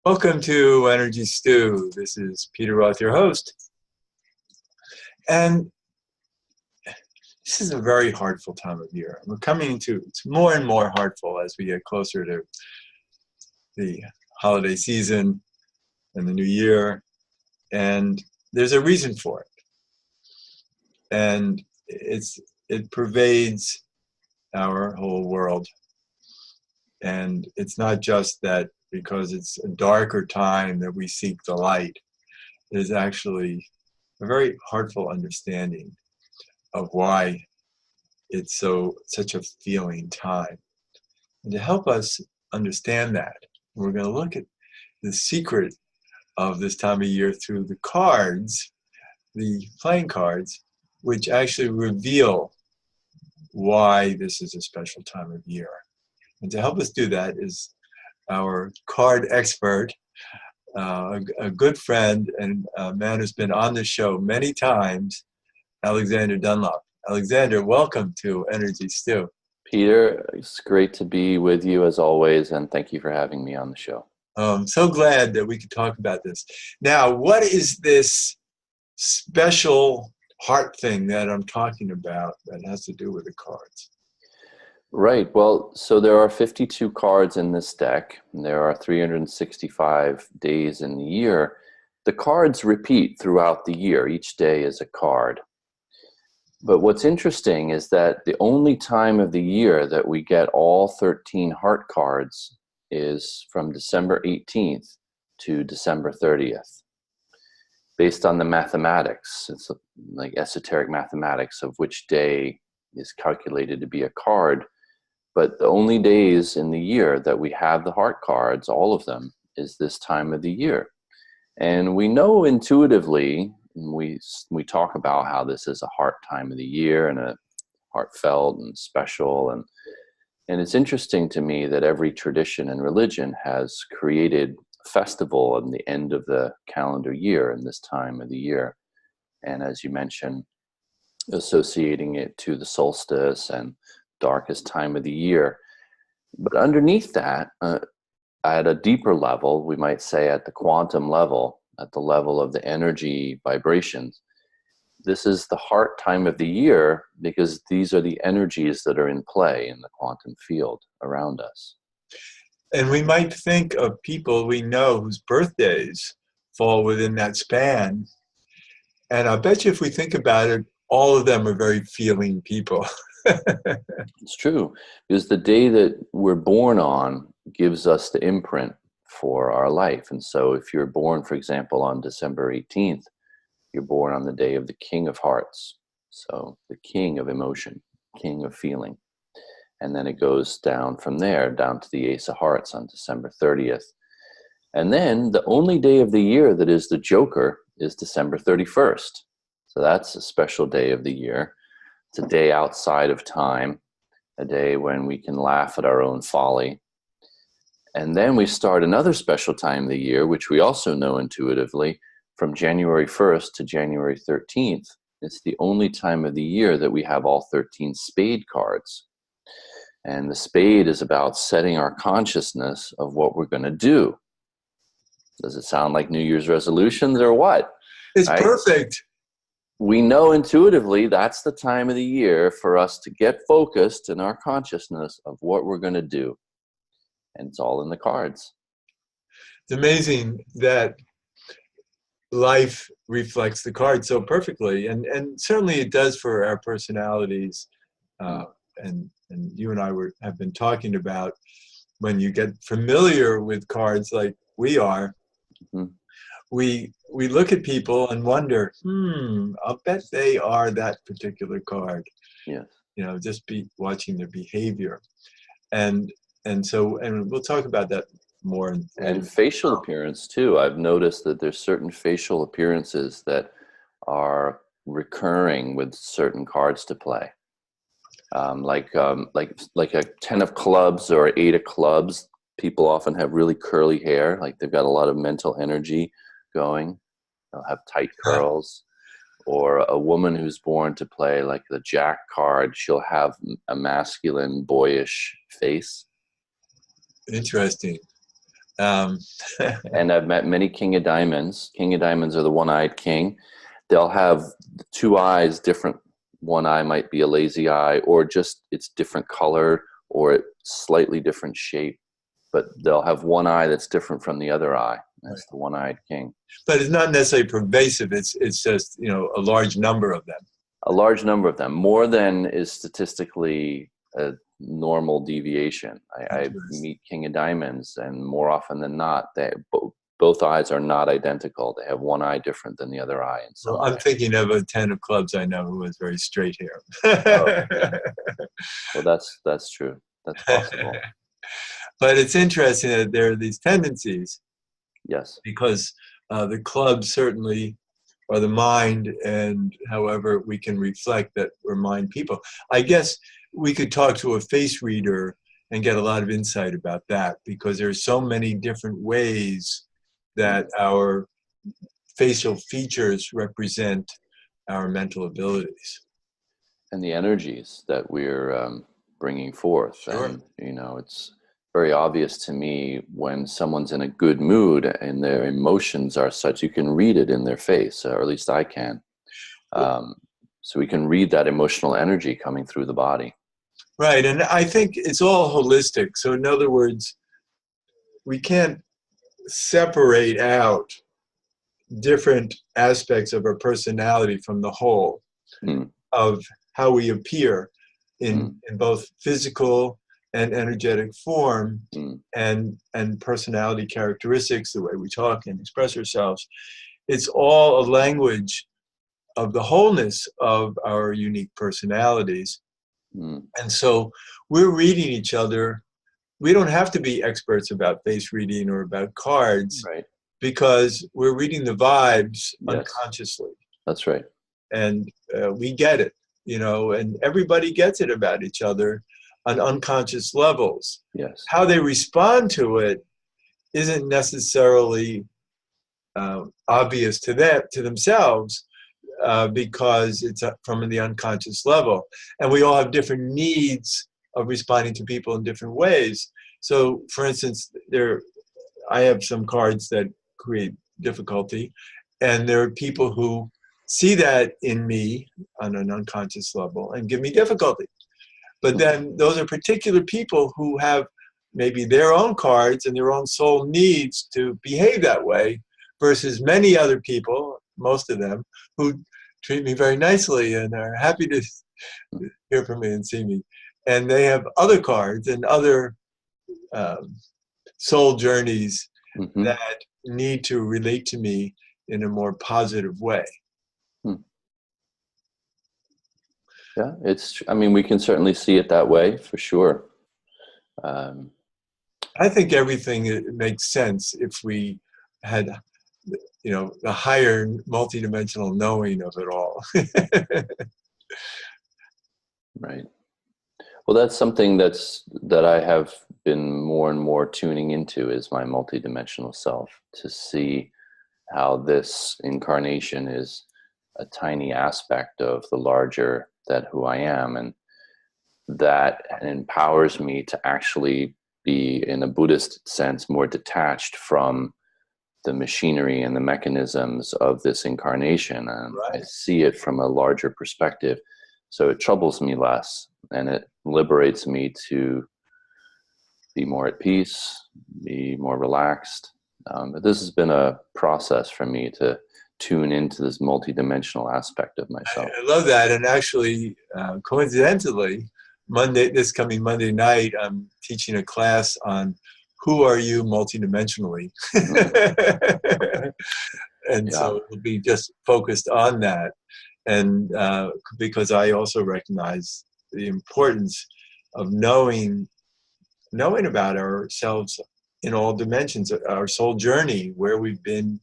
Welcome to Energy Stew. This is Peter Roth, your host. And this is a very heartful time of year. We're coming into it's more and more heartful as we get closer to the holiday season and the new year. And there's a reason for it. And it pervades our whole world. And it's not just that because it's a darker time that we seek the light. There's actually a very heartful understanding of why it's such a feeling time. And to help us understand that, we're going to look at the secret of this time of year through the cards, the playing cards, which actually reveal why this is a special time of year. And to help us do that is our card expert, a good friend and a man who's been on the show many times, Alexander Dunlop. Alexander, welcome to Energy Stew. Peter, it's great to be with you as always, and thank you for having me on the show. I'm so glad that we could talk about this. Now, what is this special heart thing that I'm talking about that has to do with the cards? Right. Well, so there are 52 cards in this deck, and there are 365 days in the year. The cards repeat throughout the year. Each day is a card. But what's interesting is that the only time of the year that we get all 13 heart cards is from December 18th to December 30th. Based on the mathematics, it's like esoteric mathematics of which day is calculated to be a card. But the only days in the year that we have the heart cards, all of them, is this time of the year. And we know intuitively, we talk about how this is a heart time of the year and a heartfelt and special. And it's interesting to me that every tradition and religion has created a festival at the end of the calendar year in this time of the year. And as you mentioned, associating it to the solstice and darkest time of the year. But underneath that, at a deeper level, we might say at the quantum level, at the level of the energy vibrations, this is the heart time of the year because these are the energies that are in play in the quantum field around us. And we might think of people we know whose birthdays fall within that span. And I bet you if we think about it, all of them are very feeling people. It's true, because the day that we're born on gives us the imprint for our life. And so if you're born, for example, on December 18th, you're born on the day of the King of Hearts. So the king of emotion, king of feeling. And then it goes down from there, down to the Ace of Hearts on December 30th. And then the only day of the year that is the Joker is December 31st. So that's a special day of the year. It's a day outside of time, a day when we can laugh at our own folly. And then we start another special time of the year, which we also know intuitively, from January 1st to January 13th. It's the only time of the year that we have all 13 spade cards. And the spade is about setting our consciousness of what we're going to do. Does it sound like New Year's resolutions or what? It's right? Perfect. We know intuitively that's the time of the year for us to get focused in our consciousness of what we're going to do. And it's all in the cards. It's amazing that life reflects the cards so perfectly. And certainly it does for our personalities. And you and I have been talking about when you get familiar with cards like we are, we look at people and wonder, I'll bet they are that particular card. Yes. You know, just watching their behavior. And we'll talk about that more. And facial appearance too. I've noticed that there's certain facial appearances that are recurring with certain cards to play. Like a 10 of clubs or 8 of clubs. People often have really curly hair, like they've got a lot of mental energy going. They'll have tight curls. Or a woman who's born to play like the Jack card, she'll have a masculine, boyish face. Interesting. Um, And I've met many King of Diamonds. King of Diamonds are the one-eyed king. They'll have two eyes different. One eye might be a lazy eye, or just it's different color, or it's slightly different shape. But they'll have one eye that's different from the other eye. That's the one-eyed king. but it's not necessarily pervasive. It's just, you know, a large number of them. A large number of them, more than is statistically a normal deviation. I meet King of Diamonds, and more often than not, both eyes are not identical. They have one eye different than the other eye. And so I'm thinking of a 10 of clubs I know who has very straight hair. oh, well, that's true. That's possible. But it's interesting that there are these tendencies. Yes. Because the clubs certainly are the mind, and however we can reflect that we're mind people. I guess we could talk to a face reader and get a lot of insight about that, because there's so many different ways that our facial features represent our mental abilities. And the energies that we're bringing forth. Sure. And, you know, it's very obvious to me when someone's in a good mood and their emotions are such, you can read it in their face, or at least I can. So we can read that emotional energy coming through the body. Right, and I think it's all holistic. So in other words, we can't separate out different aspects of our personality from the whole of how we appear in both physical and energetic form, and personality characteristics, the way we talk and express ourselves. It's all a language of the wholeness of our unique personalities. And so we're reading each other. We don't have to be experts about face reading or about cards, right? Because we're reading the vibes unconsciously. That's right. And we get it, you know, and everybody gets it about each other on unconscious levels. Yes. How they respond to it isn't necessarily obvious to themselves, because it's from the unconscious level. And we all have different needs of responding to people in different ways. So, for instance, I have some cards that create difficulty, and there are people who see that in me on an unconscious level and give me difficulty. But then those are particular people who have maybe their own cards and their own soul needs to behave that way, versus many other people, most of them, who treat me very nicely and are happy to hear from me and see me. And they have other cards and other soul journeys that need to relate to me in a more positive way. Yeah, I mean, we can certainly see it that way for sure. I think everything makes sense if we had, you know, a higher multidimensional knowing of it all. Right. Well, that's something that I have been more and more tuning into, is my multidimensional self, to see how this incarnation is a tiny aspect of the larger that who I am, and that empowers me to actually be, in a Buddhist sense, more detached from the machinery and the mechanisms of this incarnation. And I see it from a larger perspective. So it troubles me less, and it liberates me to be more at peace, be more relaxed. But this has been a process for me to tune into this multidimensional aspect of myself. I love that. And actually, coincidentally, this coming Monday night, I'm teaching a class on who are you multidimensionally. And so it'll be just focused on that. And because I also recognize the importance of knowing about ourselves in all dimensions, our soul journey, where we've been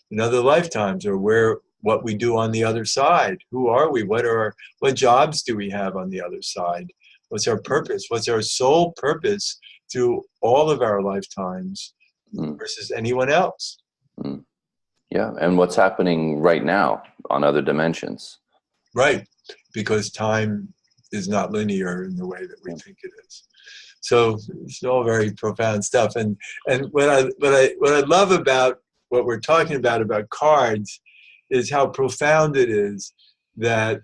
in other lifetimes, or what we do on the other side. Who are we? What jobs do we have on the other side? What's our purpose? What's our soul purpose through all of our lifetimes versus anyone else? Yeah, and what's happening right now on other dimensions. Right, because time is not linear in the way that we think it is. So it's all very profound stuff. And what I love about what we're talking about cards is how profound it is that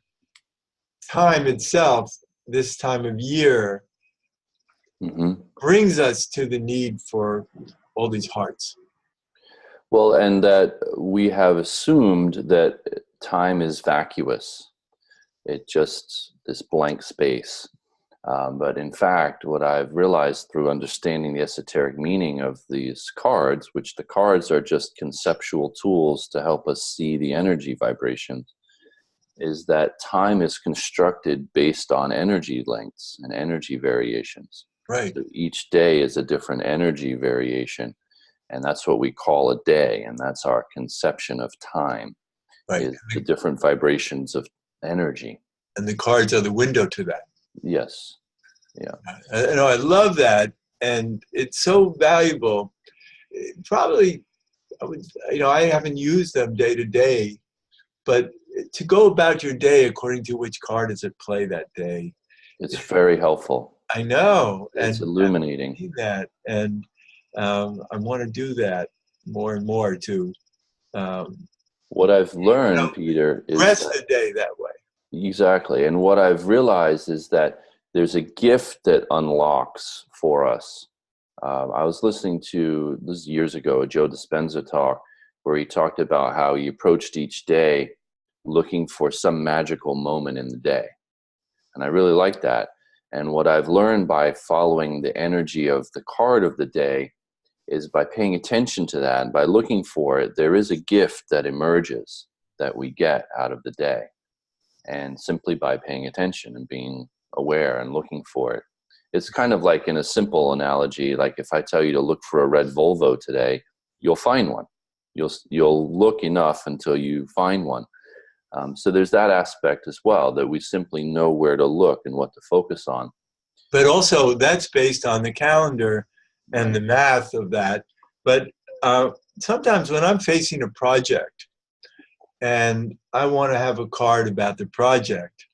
time itself, this time of year, brings us to the need for all these hearts. Well, and that we have assumed that time is vacuous. It just this blank space. But in fact, what I've realized through understanding the esoteric meaning of these cards, which the cards are just conceptual tools to help us see the energy vibrations, is that time is constructed based on energy lengths and energy variations. Right. So each day is a different energy variation, and that's what we call a day, and that's our conception of time, Right. Is the different vibrations of energy. And the cards are the window to that. Yes. Yeah. I love that, and it's so valuable. Probably, I haven't used them day to day, but to go about your day according to which card is at play that day. It's very helpful. I know. It's illuminating. And I want to do that more and more too. What I've learned, Peter, is rest the day that way. Exactly. And what I've realized is that there's a gift that unlocks for us. I was listening to, this years ago, a Joe Dispenza talk where he talked about how he approached each day looking for some magical moment in the day. And I really like that. And what I've learned by following the energy of the card of the day is by paying attention to that and by looking for it, there is a gift that emerges that we get out of the day. And simply by paying attention and being aware and looking for it. It's kind of like, in a simple analogy, like if I tell you to look for a red Volvo today, you'll find one. You'll look enough until you find one. So there's that aspect as well, that we simply know where to look and what to focus on. But also that's based on the calendar and the math of that. But sometimes when I'm facing a project and I want to have a card about the project,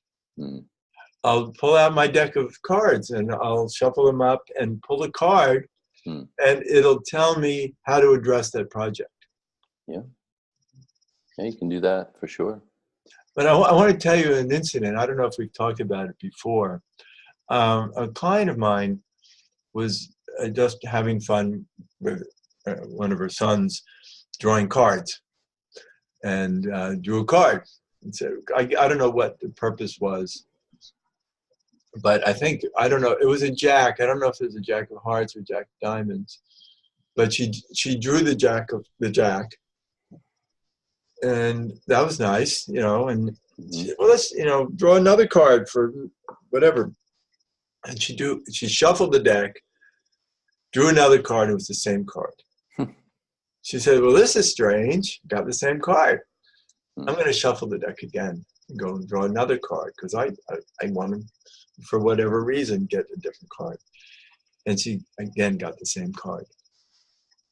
I'll pull out my deck of cards and I'll shuffle them up and pull a card, and it'll tell me how to address that project. Yeah, you can do that for sure. But I want to tell you an incident. I don't know if we've talked about it before. A client of mine was just having fun with one of her sons drawing cards, and drew a card. And said, I don't know what the purpose was, but I don't know, it was a jack. I don't know if it was a jack of hearts or jack of diamonds, but she drew the jack, and that was nice, and she, well, let's, draw another card for whatever. And she shuffled the deck, drew another card, and it was the same card. She said, well, this is strange, got the same card. I'm going to shuffle the deck again and go and draw another card, because I want to, for whatever reason, get a different card. And she again got the same card.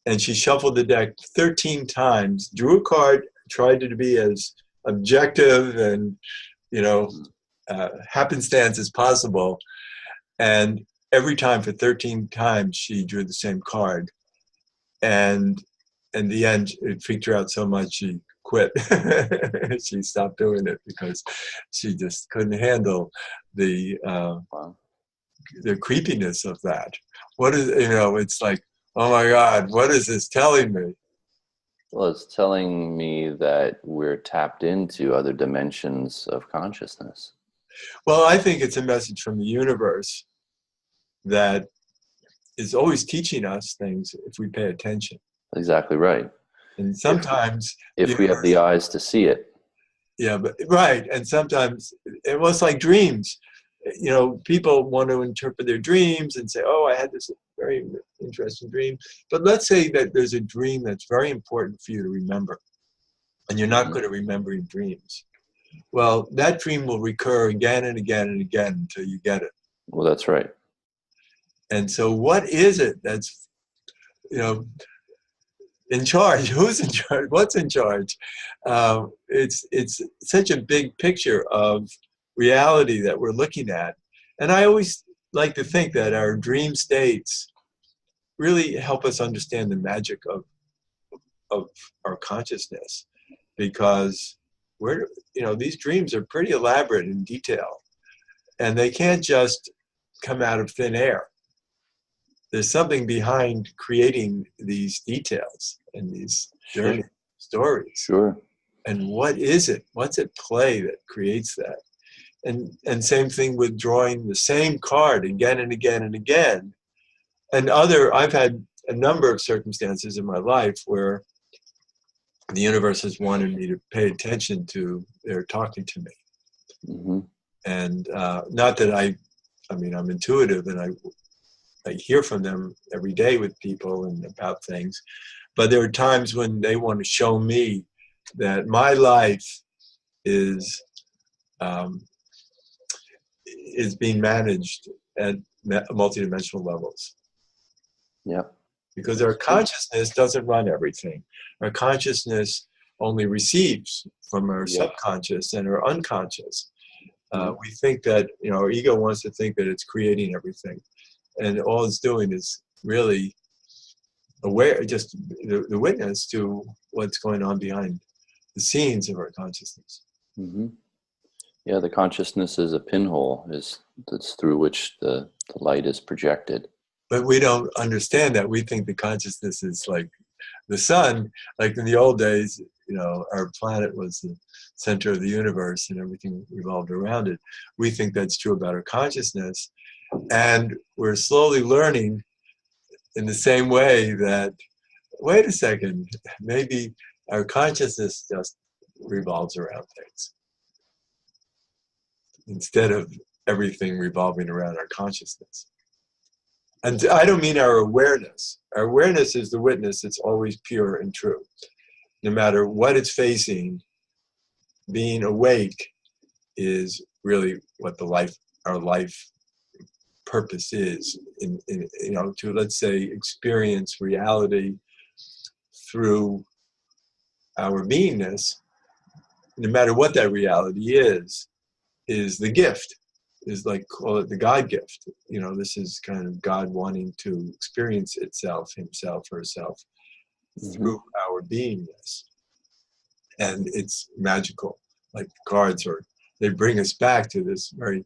And she shuffled the deck 13 times, drew a card, tried to be as objective and, happenstance as possible. And every time for 13 times, she drew the same card. And in the end, it freaked her out so much, she quit. She stopped doing it because she just couldn't handle the creepiness of that. What is, it's like, oh my God, what is this telling me? Well, it's telling me that we're tapped into other dimensions of consciousness. Well, I think it's a message from the universe that is always teaching us things if we pay attention. Exactly right. And sometimes if we have the eyes to see it. Yeah, but right. And sometimes it was like dreams. People want to interpret their dreams and say, oh, I had this very interesting dream. But let's say that there's a dream that's very important for you to remember, and you're not good at remembering dreams. Well, that dream will recur again and again and again until you get it. Well, that's right. And so what is it that's, in charge? Who's in charge? What's in charge? It's such a big picture of reality that we're looking at. And I always like to think that our dream states really help us understand the magic of our consciousness, because we're, these dreams are pretty elaborate in detail, and they can't just come out of thin air. There's something behind creating these details and these journey stories. Sure. And what is it? What's at play that creates that? And same thing with drawing the same card again and again and again. And I've had a number of circumstances in my life where the universe has wanted me to pay attention to their talking to me. Mm-hmm. And not that I'm intuitive, and I hear from them every day with people and about things, but there are times when they want to show me that my life is being managed at multidimensional levels. Yeah. Because our consciousness doesn't run everything. Our consciousness only receives from our subconscious and our unconscious. We think that, our ego wants to think that it's creating everything. And all it's doing is really aware, just the witness to what's going on behind the scenes of our consciousness. Mm-hmm. Yeah, the consciousness is a pinhole, that's through which the light is projected. But we don't understand that. We think the consciousness is like the sun. Like in the old days, our planet was the center of the universe and everything revolved around it. We think that's true about our consciousness. And we're slowly learning in the same way that, wait a second, maybe our consciousness just revolves around things instead of everything revolving around our consciousness. And I don't mean our awareness. Our awareness is the witness. It's always pure and true. No matter what it's facing, being awake is really what our life purpose is, to, let's say, experience reality through our beingness, no matter what that reality is the gift, is like, call it the God gift. This is kind of God wanting to experience itself, himself, herself, through our beingness. And it's magical. Like the cards they bring us back to this very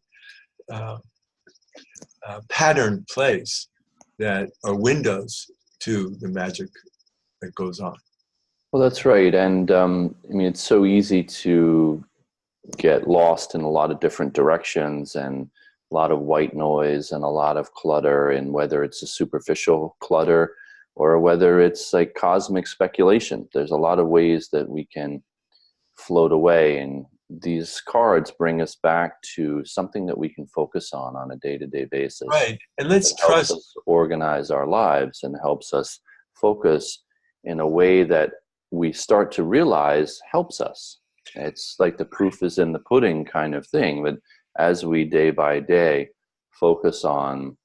patterned place that are windows to the magic that goes on. Well, that's right. And it's so easy to get lost in a lot of different directions and a lot of white noise and a lot of clutter, and whether it's a superficial clutter or whether it's like cosmic speculation. There's a lot of ways that we can float away, and these cards bring us back to something that we can focus on a day-to-day basis. Right. And let's trust us organize our lives and helps us focus in a way that we start to realize helps us. It's like the proof is in the pudding kind of thing. But as we day by day focus on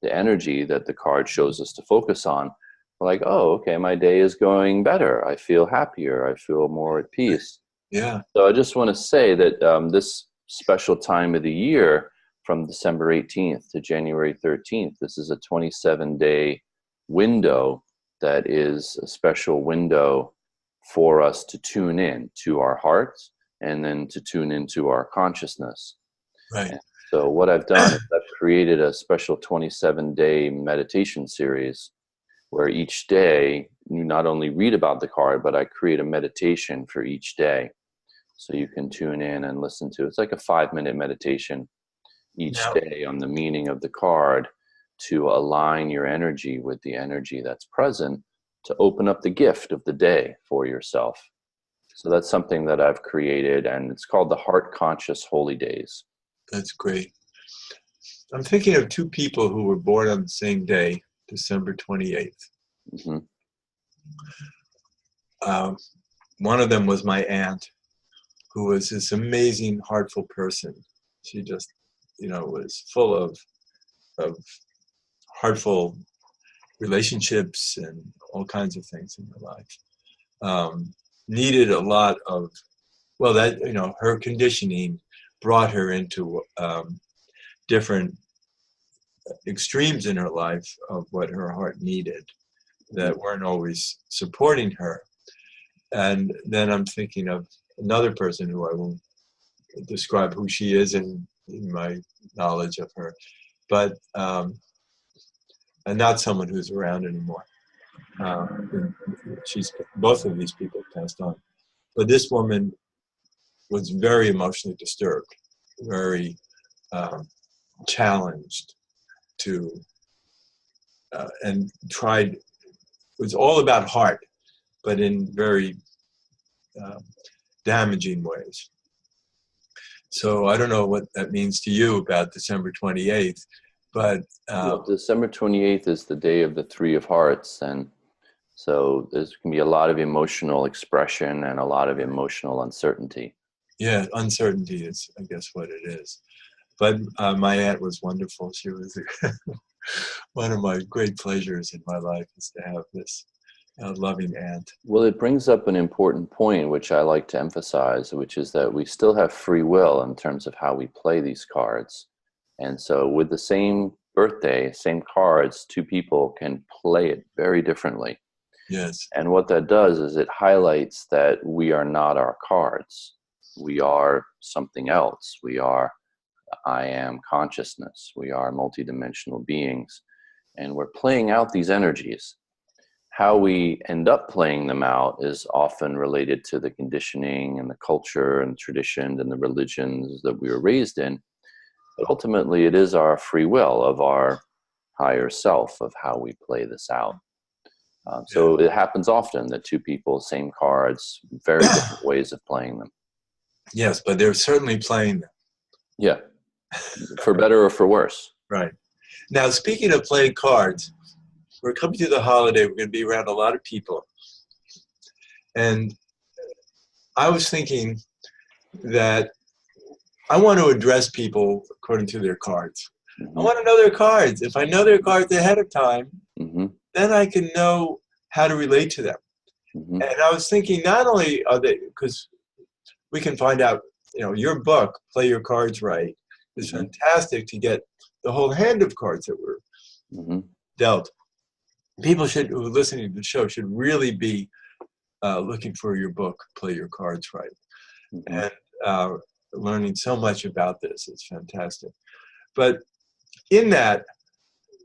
the energy that the card shows us to focus on, we're like, oh, okay, my day is going better. I feel happier. I feel more at peace. Yeah. So I just want to say that this special time of the year, from December 18th to January 13th, this is a 27-day window that is a special window for us to tune in to our hearts and then to tune into our consciousness. Right. And so what I've done is I've created a special 27-day meditation series where each day you not only read about the card, but I create a meditation for each day. So you can tune in and listen to. It's like a 5-minute meditation each day on the meaning of the card to align your energy with the energy that's present, to open up the gift of the day for yourself. So that's something that I've created, and it's called the Heart Conscious Holy Days. That's great. I'm thinking of two people who were born on the same day, December 28th. Mm-hmm. One of them was my aunt, who was this amazing, heartful person. She just, was full of heartful relationships and all kinds of things in her life. Needed a lot of, her conditioning brought her into different extremes in her life of what her heart needed that weren't always supporting her. And then I'm thinking of another person who I won't describe who she is in my knowledge of her, but and not someone who's around anymore. She's both of these people passed on, but this woman was very emotionally disturbed, very challenged to, and tried. It was all about heart, but in very damaging ways. So I don't know what that means to you about December 28th, but well, December 28th is the day of the Three of Hearts, and so there's going to be a lot of emotional expression and a lot of emotional uncertainty. yeah, uncertainty is, I guess, what it is. But my aunt was wonderful. She was one of my great pleasures in my life is to have this loving aunt. Well, it brings up an important point, which I like to emphasize, which is that we still have free will in terms of how we play these cards. And so with the same birthday, same cards, two people can play it very differently. Yes. And what that does is it highlights that we are not our cards. We are something else. We are I am consciousness. We are multidimensional beings. And we're playing out these energies. How we end up playing them out is often related to the conditioning and the culture and tradition and the religions that we were raised in. But ultimately, it is our free will of our higher self of how we play this out. So it happens often that two people, same cards, very different ways of playing them. Yes, but they're certainly playing them. Yeah, for better or for worse. Right. Now, speaking of playing cards, we're coming to the holiday. We're going to be around a lot of people. And I was thinking that I want to address people according to their cards. Mm-hmm. I want to know their cards. If I know their cards ahead of time, mm-hmm. then I can know how to relate to them. Mm-hmm. And I was thinking not only are they, because we can find out, your book, Play Your Cards Right, is mm-hmm. fantastic to get the whole hand of cards that were mm-hmm. dealt. People who are listening to the show should really be looking for your book, Play Your Cards Right, mm-hmm. and learning so much about this. It's fantastic. But in that,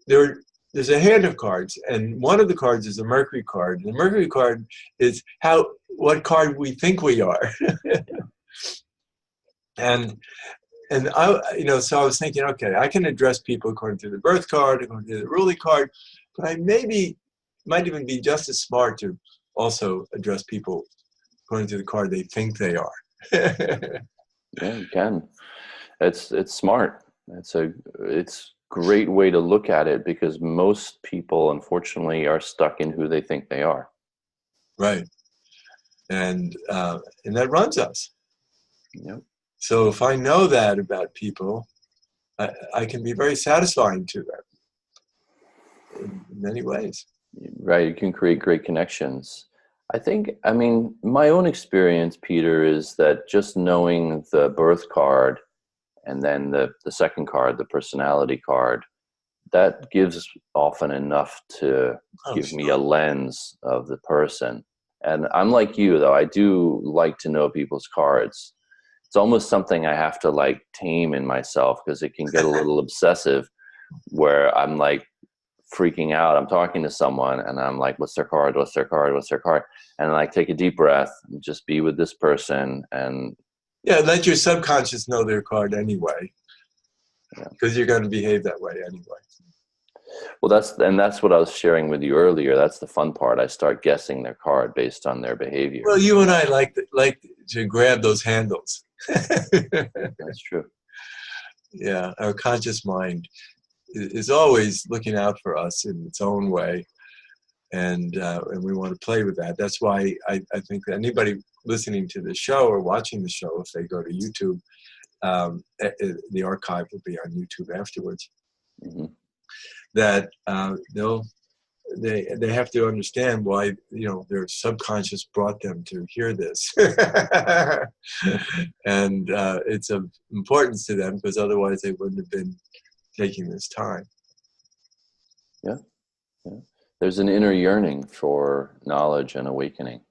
there's a hand of cards, and one of the cards is a Mercury card. And the Mercury card is what card we think we are. and so I was thinking, okay, I can address people according to the birth card, according to the ruling card, but I might even be just as smart to also address people according to the card they think they are. Yeah, you can. It's smart. It's great way to look at it because most people, unfortunately, are stuck in who they think they are. Right, and that runs us. Yep. So if I know that about people, I can be very satisfying to them in many ways. Right, you can create great connections. I mean, my own experience, Peter, is that just knowing the birth card and then the second card, the personality card, that gives often enough to give me a lens of the person. And I'm like you, though. I do like to know people's cards. It's almost something I have to tame in myself because it can get a little obsessive where I'm freaking out. I'm talking to someone and I'm like, what's their card? What's their card? What's their card? And take a deep breath and just be with this person. And yeah, let your subconscious know their card anyway, because you're going to behave that way anyway. Well, that's what I was sharing with you earlier. That's the fun part. I start guessing their card based on their behavior. Well, you and I like to grab those handles. That's true. Yeah, our conscious mind is always looking out for us in its own way, and we want to play with that. That's why I think that anybody listening to the show or watching the show, if they go to YouTube, the archive will be on YouTube afterwards. Mm-hmm. That they have to understand why their subconscious brought them to hear this, and it's of importance to them because otherwise they wouldn't have been taking this time. Yeah. Yeah. There's an inner yearning for knowledge and awakening.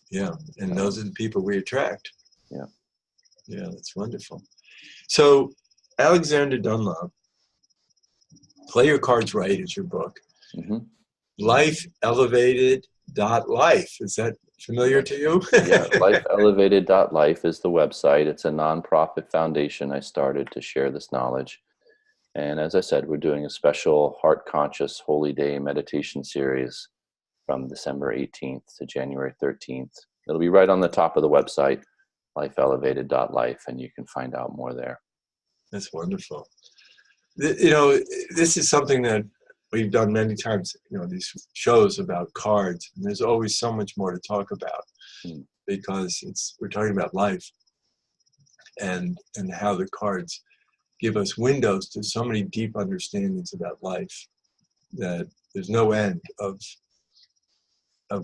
Yeah, and those are the people we attract. Yeah. Yeah, that's wonderful. So, Alexander Dunlop, Play Your Cards Right is your book. Mm-hmm. Lifeelevated.life. Is that familiar to you? Yeah, lifeelevated.life is the website. It's a nonprofit foundation I started to share this knowledge. And as I said, we're doing a special Heart Conscious Holy Day meditation series from December 18th to January 13th. It'll be right on the top of the website, lifeelevated.life, and you can find out more there. That's wonderful. This is something that we've done many times, these shows about cards. And there's always so much more to talk about because we're talking about life and how the cards give us windows to so many deep understandings about life that there's no end of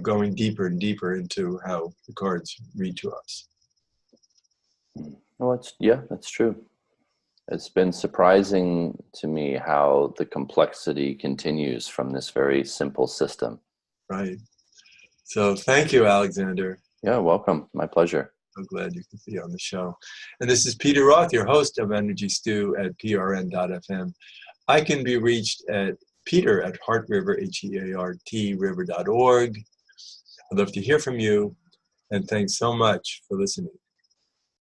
going deeper and deeper into how the cards read to us. Well, that's true. It's been surprising to me how the complexity continues from this very simple system. Right. So thank you, Alexander. Yeah, welcome. My pleasure. So glad you could be on the show. And this is Peter Roth, your host of Energy Stew at prn.fm. I can be reached at peter@heartriver, HEART river.org. I'd love to hear from you. And thanks so much for listening.